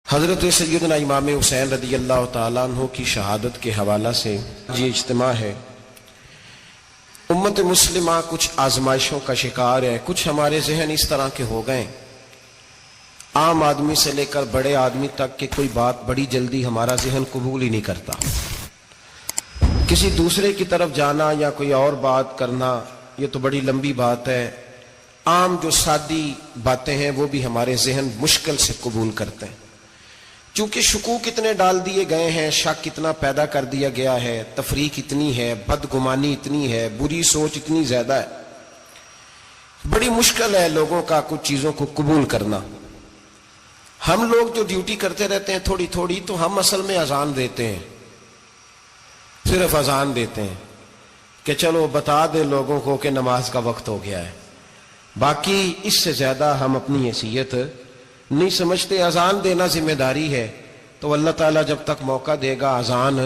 حضرت سیدنا امام حسین رضی اللہ تعالیٰ عنہ کی شہادت کے حوالہ سے یہ اجتماع ہے۔ امت مسلمہ کچھ آزمائشوں کا شکار ہے، کچھ ہمارے ذہن اس طرح کے ہو گئے، عام آدمی سے لے کر بڑے آدمی تک کہ کوئی بات بڑی جلدی ہمارا ذہن قبول ہی نہیں کرتا۔ کسی دوسرے کی طرف جانا یا کوئی اور بات کرنا یہ تو بڑی لمبی بات ہے، عام جو سادی باتیں ہیں وہ بھی ہمارے ذہن مشکل سے قبول کرتے ہیں۔ چونکہ شکوک اتنے ڈال دیے گئے ہیں، شک اتنا پیدا کر دیا گیا ہے، تفریق اتنی ہے، بدگمانی اتنی ہے، بری سوچ اتنی زیادہ ہے، بڑی مشکل ہے لوگوں کا کچھ چیزوں کو قبول کرنا۔ ہم لوگ جو ڈیوٹی کرتے رہتے ہیں تھوڑی تھوڑی، تو ہم اصل میں اذان دیتے ہیں، صرف اذان دیتے ہیں کہ چلو بتا دے لوگوں کو کہ نماز کا وقت ہو گیا ہے، باقی اس سے زیادہ ہم اپنی حیثیت نہیں سمجھتے۔ اذان دینا ذمہ داری ہے، تو اللہ تعالیٰ جب تک موقع دے گا اذان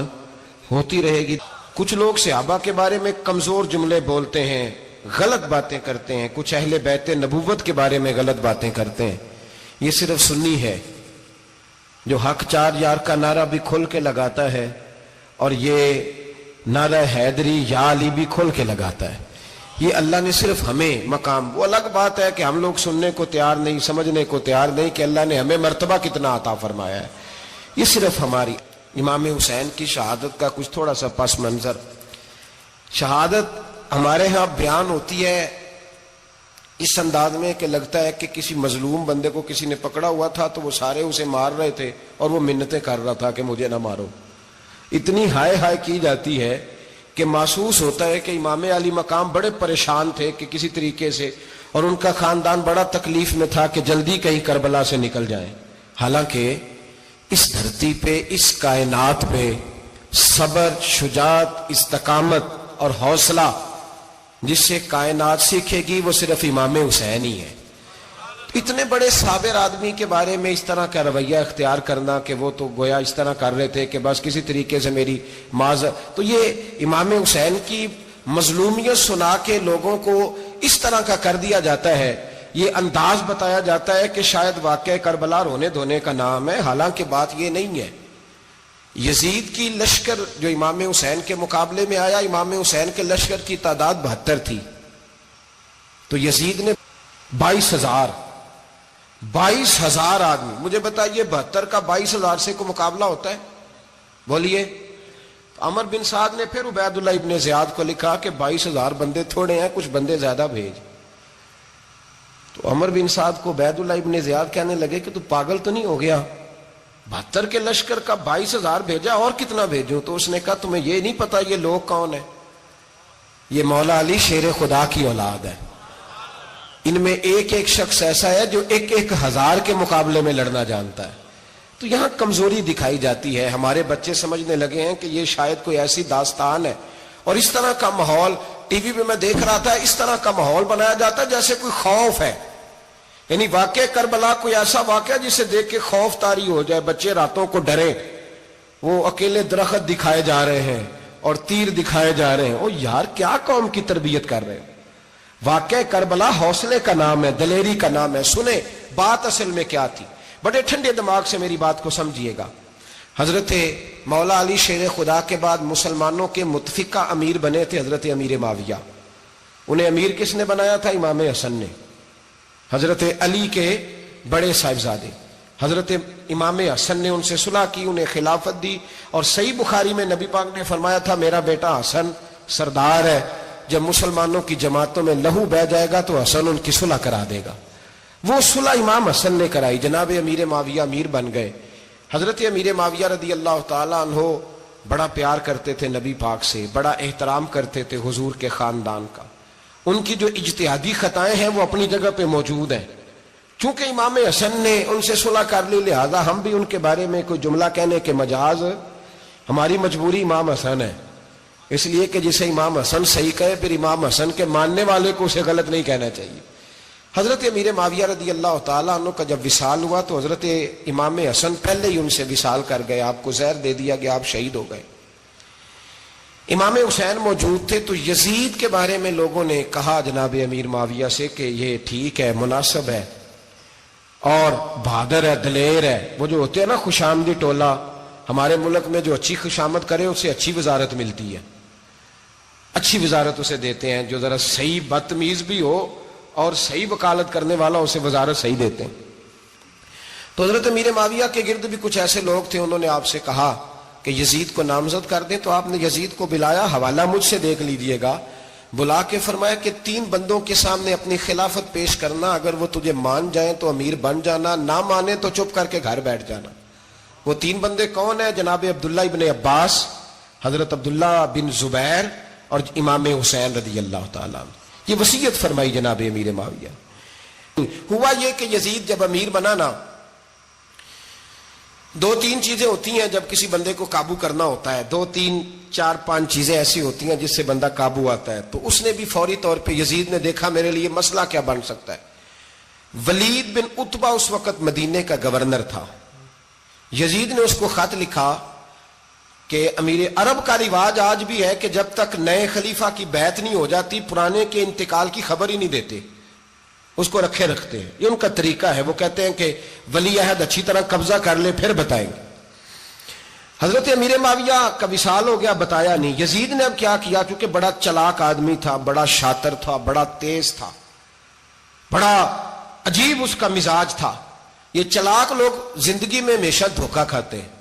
ہوتی رہے گی۔ کچھ لوگ صحابہ کے بارے میں کمزور جملے بولتے ہیں، غلط باتیں کرتے ہیں، کچھ اہل بیت نبوت کے بارے میں غلط باتیں کرتے ہیں۔ یہ صرف سنی ہے جو حق چار یار کا نعرہ بھی کھل کے لگاتا ہے، اور یہ نعرہ حیدری یا علی بھی کھل کے لگاتا ہے۔ یہ اللہ نے صرف ہمیں مقام، وہ الگ بات ہے کہ ہم لوگ سننے کو تیار نہیں، سمجھنے کو تیار نہیں کہ اللہ نے ہمیں مرتبہ کتنا عطا فرمایا ہے۔ یہ صرف ہماری امام حسین کی شہادت کا کچھ تھوڑا سا پس منظر۔ شہادت ہمارے ہاں بیان ہوتی ہے اس انداز میں کہ لگتا ہے کہ کسی مظلوم بندے کو کسی نے پکڑا ہوا تھا تو وہ سارے اسے مار رہے تھے اور وہ منتیں کر رہا تھا کہ مجھے نہ مارو۔ اتنی ہائے ہائے کی جاتی ہے کہ محسوس ہوتا ہے کہ امام علی مقام بڑے پریشان تھے کہ کسی طریقے سے، اور ان کا خاندان بڑا تکلیف میں تھا کہ جلدی کہیں کربلا سے نکل جائیں۔ حالانکہ اس دھرتی پہ، اس کائنات پہ صبر، شجاعت، استقامت اور حوصلہ جس سے کائنات سیکھے گی وہ صرف امام حسین ہی ہے۔ اتنے بڑے صابر آدمی کے بارے میں اس طرح کا رویہ اختیار کرنا کہ وہ تو گویا اس طرح کر رہے تھے کہ بس کسی طریقے سے میری تو یہ امام حسین کی مظلومیت سنا کے لوگوں کو اس طرح کا کر دیا جاتا ہے، یہ انداز بتایا جاتا ہے کہ شاید واقعہ کربلا رونے دھونے کا نام ہے، حالانکہ بات یہ نہیں ہے۔ یزید کی لشکر جو امام حسین کے مقابلے میں آیا، امام حسین کے لشکر کی تعداد 72 تھی، تو یزید نے 22,000 آدمی، مجھے بتائیے 72 کا 22,000 سے کوئی مقابلہ ہوتا ہے؟ بولیے۔ عمر بن سعد نے پھر عبید اللہ ابن زیاد کو لکھا کہ 22,000 بندے تھوڑے ہیں، کچھ بندے زیادہ بھیج۔ تو عمر بن سعد کو عبید اللہ ابن زیاد کہنے لگے کہ تو پاگل تو نہیں ہو گیا، 72 کے لشکر کا 22,000 بھیجا، اور کتنا بھیجوں؟ تو اس نے کہا تمہیں یہ نہیں پتا یہ لوگ کون ہیں؟ یہ مولا علی شیر خدا کی اولاد ہے، ان میں ایک ایک شخص ایسا ہے جو 1,000 کے مقابلے میں لڑنا جانتا ہے۔ تو یہاں کمزوری دکھائی جاتی ہے، ہمارے بچے سمجھنے لگے ہیں کہ یہ شاید کوئی ایسی داستان ہے، اور اس طرح کا ماحول ٹی وی پہ میں دیکھ رہا تھا، اس طرح کا ماحول بنایا جاتا ہے جیسے کوئی خوف ہے، یعنی واقع کربلا کوئی ایسا واقعہ جسے دیکھ کے خوف طاری ہو جائے، بچے راتوں کو ڈریں، وہ اکیلے درخت دکھائے جا رہے ہیں اور تیر دکھائے جا رہے ہیں۔ او یار کیا قوم کی تربیت کر رہے ہیں؟ واقعہ کربلا حوصلے کا نام ہے، دلیری کا نام ہے۔ سنیں بات اصل میں کیا تھی، بڑے ٹھنڈے دماغ سے میری بات کو سمجھیے گا۔ حضرت مولا علی شیر خدا کے بعد مسلمانوں کے متفقہ امیر بنے تھے حضرت امیر معاویہ۔ انہیں امیر کس نے بنایا تھا؟ امام حسن نے، حضرت علی کے بڑے صاحبزادے۔ حضرت امام حسن نے ان سے صلح کی، انہیں خلافت دی، اور صحیح بخاری میں نبی پاک نے فرمایا تھا میرا بیٹا حسن سردار ہے، جب مسلمانوں کی جماعتوں میں لہو بہ جائے گا تو حسن ان کی صلح کرا دے گا۔ وہ صلح امام حسن نے کرائی، جناب امیر معاویہ امیر بن گئے۔ حضرت امیر معاویہ رضی اللہ تعالیٰ عنہ بڑا پیار کرتے تھے نبی پاک سے، بڑا احترام کرتے تھے حضور کے خاندان کا۔ ان کی جو اجتہادی خطائیں ہیں وہ اپنی جگہ پہ موجود ہیں، چونکہ امام حسن نے ان سے صلح کر لی، لہذا ہم بھی ان کے بارے میں کوئی جملہ کہنے کے مجاز، ہماری مجبوری امام حسن ہے، اس لیے کہ جسے امام حسن صحیح کہے پھر امام حسن کے ماننے والے کو اسے غلط نہیں کہنا چاہیے۔ حضرت امیر معاویہ رضی اللہ تعالیٰ عنہ کا جب وصال ہوا تو حضرت امام حسن پہلے ہی ان سے وصال کر گئے، آپ کو زہر دے دیا گیا، آپ شہید ہو گئے۔ امام حسین موجود تھے، تو یزید کے بارے میں لوگوں نے کہا جناب امیر معاویہ سے کہ یہ ٹھیک ہے، مناسب ہے، اور بہادر ہے، دلیر ہے. وہ جو ہوتے ہیں نا خوش آمدی ٹولہ، ہمارے ملک میں جو اچھی خوشامد کرے اسے اچھی وزارت ملتی ہے، اچھی وزارت اسے دیتے ہیں. جو ذرا صحیح بدتمیز بھی ہو اور صحیح وکالت کرنے والا اسے وزارت صحیح دیتے ہیں. تو حضرت امیر معاویہ کے گرد بھی کچھ ایسے لوگ تھے، انہوں نے آپ سے کہا کہ یزید کو نامزد کر دیں. تو آپ نے یزید کو بلایا، حوالہ مجھ سے دیکھ لیجئے گا. بلا کے فرمایا کہ 3 بندوں کے سامنے اپنی خلافت پیش کرنا، اگر وہ تجھے مان جائیں تو امیر بن جانا، نہ مانے تو چپ کر کے گھر بیٹھ جانا. وہ 3 بندے کون ہیں؟ جناب عبداللہ ابن عباس، حضرت عبداللہ بن زبیر اور امام حسین رضی اللہ تعالیٰ عنہ. یہ وصیت فرمائی جناب امیر معاویہ. ہوا یہ کہ یزید جب امیر بنا نا، 2-3 چیزیں ہوتی ہیں جب کسی بندے کو قابو کرنا ہوتا ہے، 2-3 4-5 چیزیں ایسی ہوتی ہیں جس سے بندہ قابو آتا ہے. تو اس نے بھی فوری طور پہ، یزید نے دیکھا میرے لیے مسئلہ کیا بن سکتا ہے. ولید بن عتبہ اس وقت مدینے کا گورنر تھا. یزید نے اس کو خط لکھا کہ امیر عرب کا رواج آج بھی ہے کہ جب تک نئے خلیفہ کی بیعت نہیں ہو جاتی پرانے کے انتقال کی خبر ہی نہیں دیتے، اس کو رکھے رکھتے ہیں. یہ ان کا طریقہ ہے. وہ کہتے ہیں کہ ولی عہد اچھی طرح قبضہ کر لے پھر بتائیں گے. حضرت امیر معاویہ کا وصال ہو گیا، بتایا نہیں. یزید نے اب کیا کیا، کیونکہ بڑا چلاک آدمی تھا، بڑا شاطر تھا، بڑا تیز تھا، بڑا عجیب اس کا مزاج تھا. یہ چلاک لوگ زندگی میں ہمیشہ دھوکہ کھاتے ہیں.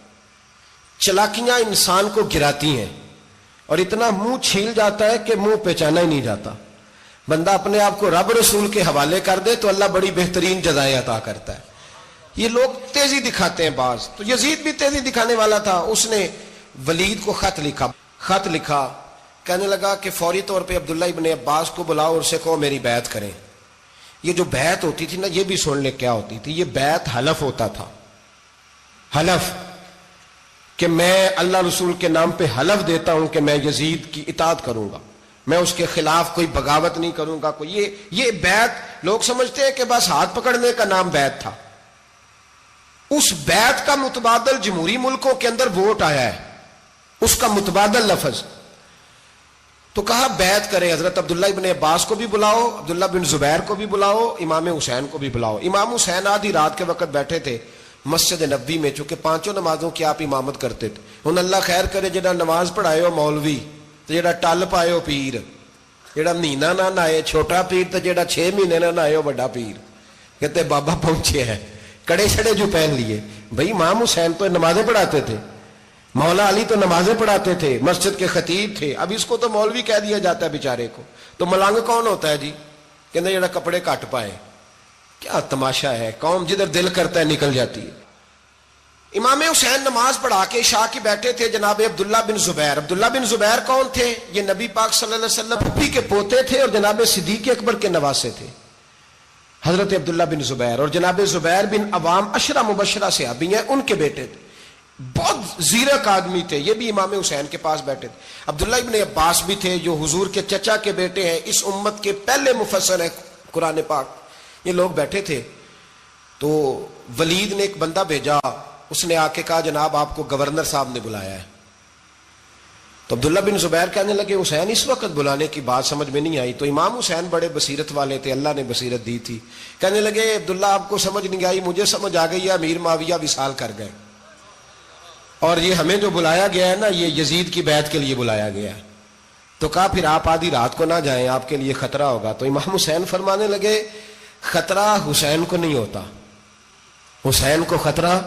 چلاکیاں انسان کو گراتی ہیں اور اتنا منہ چھیل جاتا ہے کہ منہ پہچانا ہی نہیں جاتا. بندہ اپنے آپ کو رب رسول کے حوالے کر دے تو اللہ بڑی بہترین جزائیں عطا کرتا ہے. یہ لوگ تیزی دکھاتے ہیں بعض. تو یزید بھی تیزی دکھانے والا تھا. اس نے ولید کو خط لکھا کہنے لگا کہ فوری طور پہ عبداللہ ابن عباس کو بلاؤ اور اسے کہو میری بیعت کریں. یہ جو بیعت ہوتی تھی نا، یہ بھی سن لے کیا ہوتی تھی. یہ بیعت حلف ہوتا تھا. حلف کہ میں اللہ رسول کے نام پہ حلف دیتا ہوں کہ میں یزید کی اطاعت کروں گا، میں اس کے خلاف کوئی بغاوت نہیں کروں گا. یہ بیعت لوگ سمجھتے ہیں کہ بس ہاتھ پکڑنے کا نام بیعت تھا. اس بیعت کا متبادل جمہوری ملکوں کے اندر ووٹ آیا ہے، اس کا متبادل لفظ. تو کہا بیعت کرے. حضرت عبداللہ ابن عباس کو بھی بلاؤ، عبداللہ بن زبیر کو بھی بلاؤ، امام حسین کو بھی بلاؤ. امام حسین آدھی رات کے وقت بیٹھے تھے مسجد نبوی میں، چونکہ 5 نمازوں کی آپ امامت کرتے تھے. ان اللہ خیر کرے جڑا نماز پڑھائے ہو مولوی، تو جڑا ٹل پائے ہو پیر، جڑا مہینہ نہ نہائے چھوٹا پیر، تو جڑا 6 مہینے نہ نہائے ہو بڑا پیر. کہتے بابا پہنچے ہیں، کڑے شڑے جو پہن لیے. بھائی امام حسین تو نمازیں پڑھاتے تھے، مولا علی تو نمازیں پڑھاتے تھے، مسجد کے خطیب تھے. اب اس کو تو مولوی کہہ دیا جاتا ہے بیچارے کو. تو ملنگ کون ہوتا ہے جی؟ کہتے جڑا کپڑے کٹ پائے. کیا تماشا ہے، قوم جدھر دل کرتا ہے نکل جاتی ہے. امام حسین نماز پڑھا کے عشاء کی بیٹھے تھے جناب عبداللہ بن زبیر. عبداللہ بن زبیر کون تھے؟ یہ نبی پاک صلی اللہ علیہ وسلم پھپھی کے پوتے تھے اور جناب صدیق اکبر کے نواسے تھے. حضرت عبداللہ بن زبیر اور جناب زبیر بن عوام عشرہ مبشرہ صحابی ہیں، ان کے بیٹے تھے. بہت زیرک آدمی تھے. یہ بھی امام حسین کے پاس بیٹھے تھے. عبداللہ ابن عباس بھی تھے جو حضور کے چچا کے بیٹے ہیں، اس امت کے پہلے مفسر ہیں قرآن پاک. یہ لوگ بیٹھے تھے. تو ولید نے ایک بندہ بھیجا، اس نے آ کے کہا جناب آپ کو گورنر صاحب نے بلایا ہے. تو عبداللہ بن زبیر کہنے لگے حسین اس وقت بلانے کی بات سمجھ میں نہیں آئی. تو امام حسین بڑے بصیرت والے تھے، اللہ نے بصیرت دی تھی. کہنے لگے عبداللہ آپ کو سمجھ نہیں آئی، مجھے سمجھ آ گئی ہے، امیر معاویہ وصال کر گئے اور یہ ہمیں جو بلایا گیا ہے نا، یہ یزید کی بیعت کے لیے بلایا گیا ہے. تو کہا پھر آپ آدھی رات کو نہ جائیں، آپ کے لیے خطرہ ہوگا. تو امام حسین فرمانے لگے خطرہ حسین کو نہیں ہوتا، حسین کو خطرہ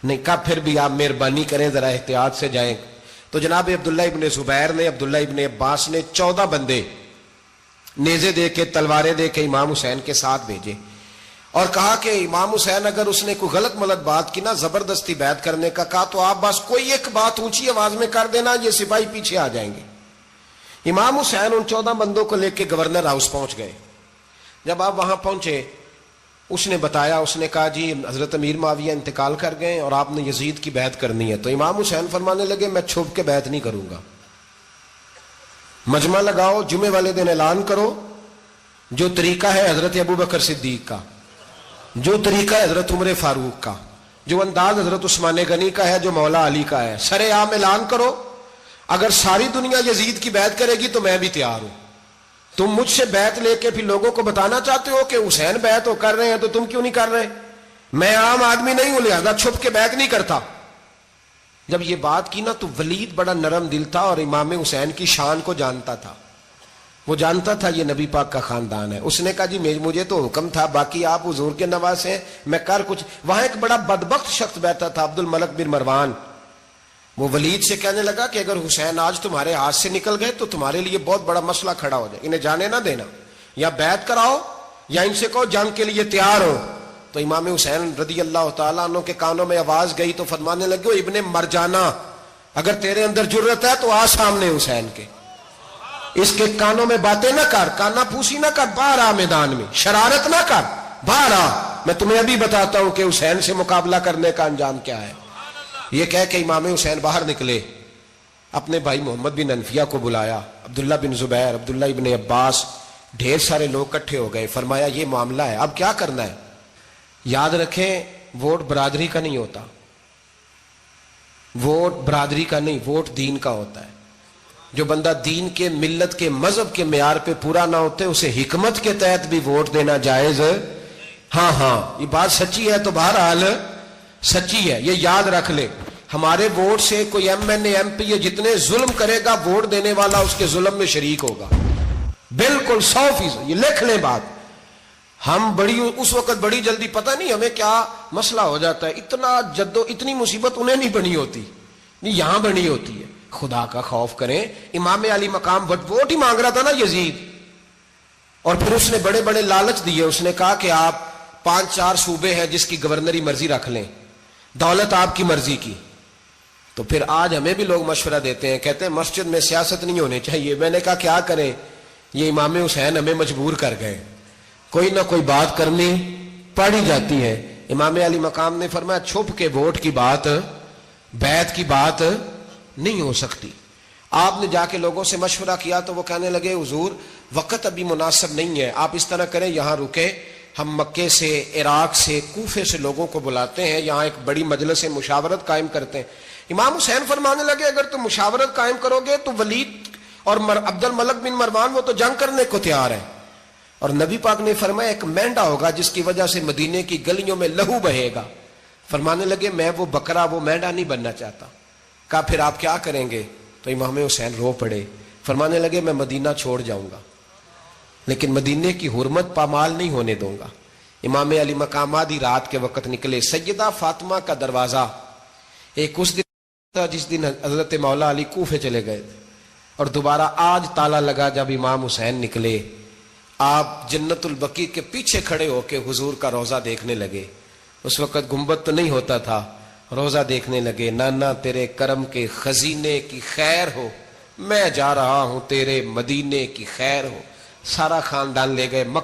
نہیں. کہا پھر بھی آپ مہربانی کریں ذرا احتیاط سے جائیں. تو جناب عبداللہ ابن زبیر نے، عبداللہ ابن عباس نے 14 بندے نیزے دے کے، تلواریں دے کے امام حسین کے ساتھ بھیجے اور کہا کہ امام حسین اگر اس نے کوئی غلط ملت بات کی نا، زبردستی بیعت کرنے کا کہا، تو آپ بس کوئی ایک بات اونچی آواز میں کر دینا، یہ سپاہی پیچھے آ جائیں گے. امام حسین ان 14 بندوں کو لے کے گورنر ہاؤس پہنچ گئے. جب آپ وہاں پہنچے اس نے بتایا، اس نے کہا جی حضرت امیر معاویہ انتقال کر گئے اور آپ نے یزید کی بیعت کرنی ہے. تو امام حسین فرمانے لگے میں چھپ کے بیعت نہیں کروں گا. مجمع لگاؤ، جمعے والے دن اعلان کرو. جو طریقہ ہے حضرت ابو بکر صدیق کا، جو طریقہ ہے حضرت عمر فاروق کا، جو انداز حضرت عثمان غنی کا ہے، جو مولا علی کا ہے، سر عام اعلان کرو. اگر ساری دنیا یزید کی بیعت کرے گی تو میں بھی تیار ہوں. تم مجھ سے بیعت لے کے پھر لوگوں کو بتانا چاہتے ہو کہ حسین بیعت ہو کر رہے ہیں تو تم کیوں نہیں کر رہے؟ میں عام آدمی نہیں ہوں لہذا چھپ کے بیعت نہیں کرتا. جب یہ بات کی نا تو ولید بڑا نرم دل تھا اور امام حسین کی شان کو جانتا تھا. وہ جانتا تھا یہ نبی پاک کا خاندان ہے. اس نے کہا جی مجھے تو حکم تھا، باقی آپ حضور کے نواز ہیں، میں کر کچھ. وہاں ایک بڑا بدبخت شخص بیٹھا تھا، عبد الملک بن مروان. وہ ولید سے کہنے لگا کہ اگر حسین آج تمہارے ہاتھ سے نکل گئے تو تمہارے لیے بہت بڑا مسئلہ کھڑا ہو جائے، انہیں جانے نہ دینا، یا بیعت کراؤ یا ان سے کہو جنگ کے لیے تیار ہو. تو امام حسین رضی اللہ تعالیٰ عنہ کے کانوں میں آواز گئی تو فرمانے لگے ابن مرجانہ، اگر تیرے اندر جرت ہے تو آ سامنے حسین کے، اس کے کانوں میں باتیں نہ کر، کانا پھوسی نہ کر، باہر آ میدان میں، شرارت نہ کر، باہر آ، میں تمہیں ابھی بتاتا ہوں کہ حسین سے مقابلہ کرنے کا انجام کیا ہے. یہ کہہ کہ امام حسین باہر نکلے، اپنے بھائی محمد بن انفیہ کو بلایا، عبداللہ بن زبیر، عبداللہ ابن عباس، ڈھیر سارے لوگ اکٹھے ہو گئے. فرمایا یہ معاملہ ہے، اب کیا کرنا ہے. یاد رکھیں ووٹ برادری کا نہیں ہوتا، ووٹ برادری کا نہیں، ووٹ دین کا ہوتا ہے. جو بندہ دین کے، ملت کے، مذہب کے معیار پہ پورا نہ ہوتے اسے حکمت کے تحت بھی ووٹ دینا جائز. ہاں یہ بات سچی ہے تو بہرحال سچی ہے، یہ یاد رکھ لے. ہمارے ووٹ سے کوئی ایم این اے، ایم پی یہ جتنے ظلم کرے گا ووٹ دینے والا اس کے ظلم میں شریک ہوگا، بالکل 100%. یہ لکھ لیں بات. ہم اس وقت بڑی جلدی، پتہ نہیں ہمیں کیا مسئلہ ہو جاتا ہے، اتنی مصیبت انہیں نہیں بنی ہوتی، نہیں یہاں بنی ہوتی ہے. خدا کا خوف کریں. امام علی مقام ووٹ ہی مانگ رہا تھا نا یزید، اور پھر اس نے بڑے بڑے لالچ دیے. اس نے کہا کہ آپ 5-4 صوبے ہیں جس کی گورنری مرضی رکھ لیں، دولت آپ کی مرضی کی. تو پھر آج ہمیں بھی لوگ مشورہ دیتے ہیں، کہتے ہیں مسجد میں سیاست نہیں ہونی چاہیے. میں نے کہا کیا کریں، یہ امام حسین ہمیں مجبور کر گئے، کوئی نہ کوئی بات کرنی پڑ ہی جاتی ہے. امام علی مقام نے فرمایا چھپ کے ووٹ کی بات، بیعت کی بات نہیں ہو سکتی. آپ نے جا کے لوگوں سے مشورہ کیا تو وہ کہنے لگے حضور وقت ابھی مناسب نہیں ہے، آپ اس طرح کریں یہاں رکے، ہم مکے سے، عراق سے، کوفے سے لوگوں کو بلاتے ہیں، یہاں ایک بڑی مجلس مشاورت قائم کرتے ہیں. امام حسین فرمانے لگے اگر تم مشاورت قائم کرو گے تو ولید اور عبد الملک بن مروان وہ تو جنگ کرنے کو تیار ہیں، اور نبی پاک نے فرمایا ایک مینڈا ہوگا جس کی وجہ سے مدینے کی گلیوں میں لہو بہے گا. فرمانے لگے میں وہ بکرا، وہ مینڈا نہیں بننا چاہتا. کہا پھر آپ کیا کریں گے؟ تو امام حسین رو پڑے، فرمانے لگے میں مدینہ چھوڑ جاؤں گا لیکن مدینے کی حرمت پامال نہیں ہونے دوں گا. امام علی مقام آدھی رات کے وقت نکلے. سیدہ فاطمہ کا دروازہ ایک اس دن تھا جس دن حضرت مولا علی کوفے چلے گئے تھے، اور دوبارہ آج تالا لگا جب امام حسین نکلے. آپ جنت البقیع کے پیچھے کھڑے ہو کے حضور کا روضہ دیکھنے لگے. اس وقت گنبد تو نہیں ہوتا تھا، روضہ دیکھنے لگے. نانا تیرے کرم کے خزینے کی خیر ہو، میں جا رہا ہوں تیرے مدینے کی خیر ہو. سارا خاندان لے گئے